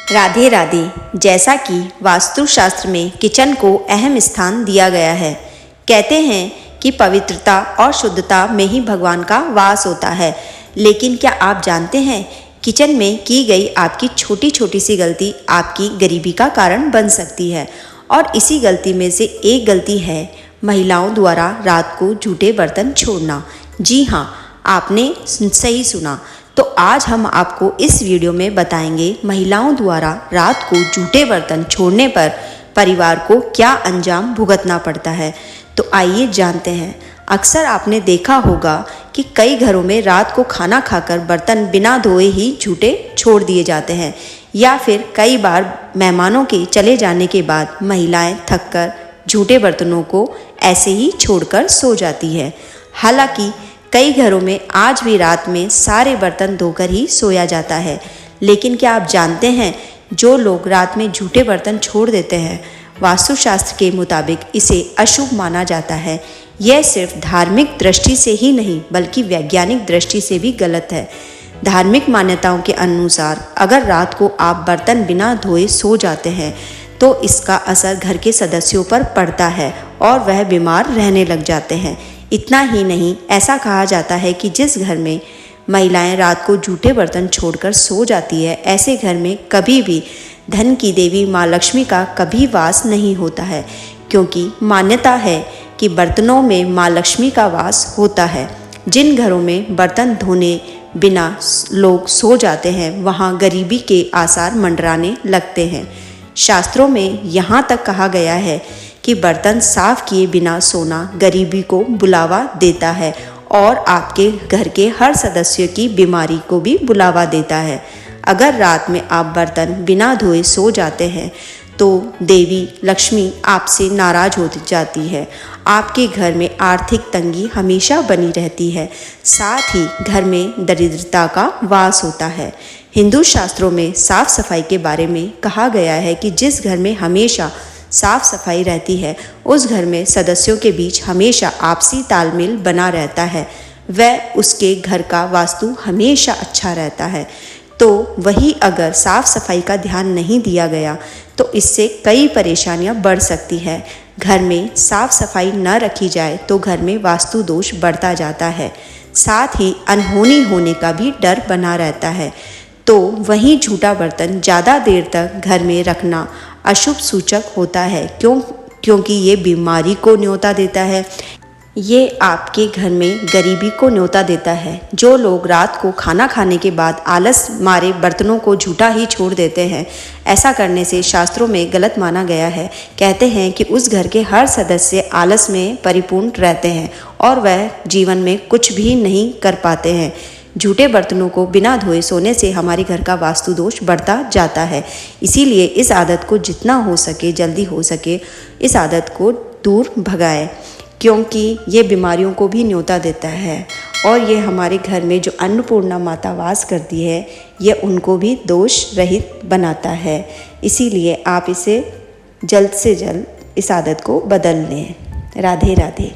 राधे राधे। जैसा कि वास्तुशास्त्र में किचन को अहम स्थान दिया गया है, कहते हैं कि पवित्रता और शुद्धता में ही भगवान का वास होता है। लेकिन क्या आप जानते हैं, किचन में की गई आपकी छोटी छोटी सी गलती आपकी गरीबी का कारण बन सकती है। और इसी गलती में से एक गलती है महिलाओं द्वारा रात को जूठे बर्तन छोड़ना। जी हाँ, आपने सही सुना। तो आज हम आपको इस वीडियो में बताएंगे महिलाओं द्वारा रात को जूठे बर्तन छोड़ने पर परिवार को क्या अंजाम भुगतना पड़ता है। तो आइए जानते हैं। अक्सर आपने देखा होगा कि कई घरों में रात को खाना खाकर बर्तन बिना धोए ही जूठे छोड़ दिए जाते हैं, या फिर कई बार मेहमानों के चले जाने के बाद महिलाएं थककर जूठे बर्तनों को ऐसे ही छोड़कर सो जाती है। हालांकि कई घरों में आज भी रात में सारे बर्तन धोकर ही सोया जाता है। लेकिन क्या आप जानते हैं, जो लोग रात में जूठे बर्तन छोड़ देते हैं, वास्तुशास्त्र के मुताबिक इसे अशुभ माना जाता है। यह सिर्फ धार्मिक दृष्टि से ही नहीं बल्कि वैज्ञानिक दृष्टि से भी गलत है। धार्मिक मान्यताओं के अनुसार अगर रात को आप बर्तन बिना धोए सो जाते हैं तो इसका असर घर के सदस्यों पर पड़ता है और वह बीमार रहने लग जाते हैं। इतना ही नहीं, ऐसा कहा जाता है कि जिस घर में महिलाएं रात को जूठे बर्तन छोड़कर सो जाती है, ऐसे घर में कभी भी धन की देवी माँ लक्ष्मी का कभी वास नहीं होता है, क्योंकि मान्यता है कि बर्तनों में माँ लक्ष्मी का वास होता है। जिन घरों में बर्तन धोने बिना लोग सो जाते हैं, वहाँ गरीबी के आसार मंडराने लगते हैं। शास्त्रों में यहाँ तक कहा गया है कि बर्तन साफ किए बिना सोना गरीबी को बुलावा देता है और आपके घर के हर सदस्य की बीमारी को भी बुलावा देता है। अगर रात में आप बर्तन बिना धोए सो जाते हैं तो देवी लक्ष्मी आपसे नाराज हो जाती है। आपके घर में आर्थिक तंगी हमेशा बनी रहती है, साथ ही घर में दरिद्रता का वास होता है। हिंदू शास्त्रों में साफ सफाई के बारे में कहा गया है कि जिस घर में हमेशा साफ सफाई रहती है, उस घर में सदस्यों के बीच हमेशा आपसी तालमेल बना रहता है, वह उसके घर का वास्तु हमेशा अच्छा रहता है। तो वही अगर साफ सफाई का ध्यान नहीं दिया गया तो इससे कई परेशानियां बढ़ सकती है। घर में साफ सफाई न रखी जाए तो घर में वास्तु दोष बढ़ता जाता है, साथ ही अनहोनी होने का भी डर बना रहता है। तो वहीं जूठा बर्तन ज़्यादा देर तक घर में रखना अशुभ सूचक होता है, क्योंकि ये बीमारी को न्योता देता है, ये आपके घर में गरीबी को न्योता देता है। जो लोग रात को खाना खाने के बाद आलस मारे बर्तनों को जूठा ही छोड़ देते हैं, ऐसा करने से शास्त्रों में गलत माना गया है। कहते हैं कि उस घर के हर सदस्य आलस में परिपूर्ण रहते हैं और वह जीवन में कुछ भी नहीं कर पाते हैं। जूठे बर्तनों को बिना धोए सोने से हमारे घर का वास्तु दोष बढ़ता जाता है। इसीलिए इस आदत को जितना हो सके जल्दी हो सके इस आदत को दूर भगाएं, क्योंकि ये बीमारियों को भी न्योता देता है और ये हमारे घर में जो अन्नपूर्णा माता वास करती है, ये उनको भी दोष रहित बनाता है। इसीलिए आप इसे जल्द से जल्द इस आदत को बदल लें। राधे राधे।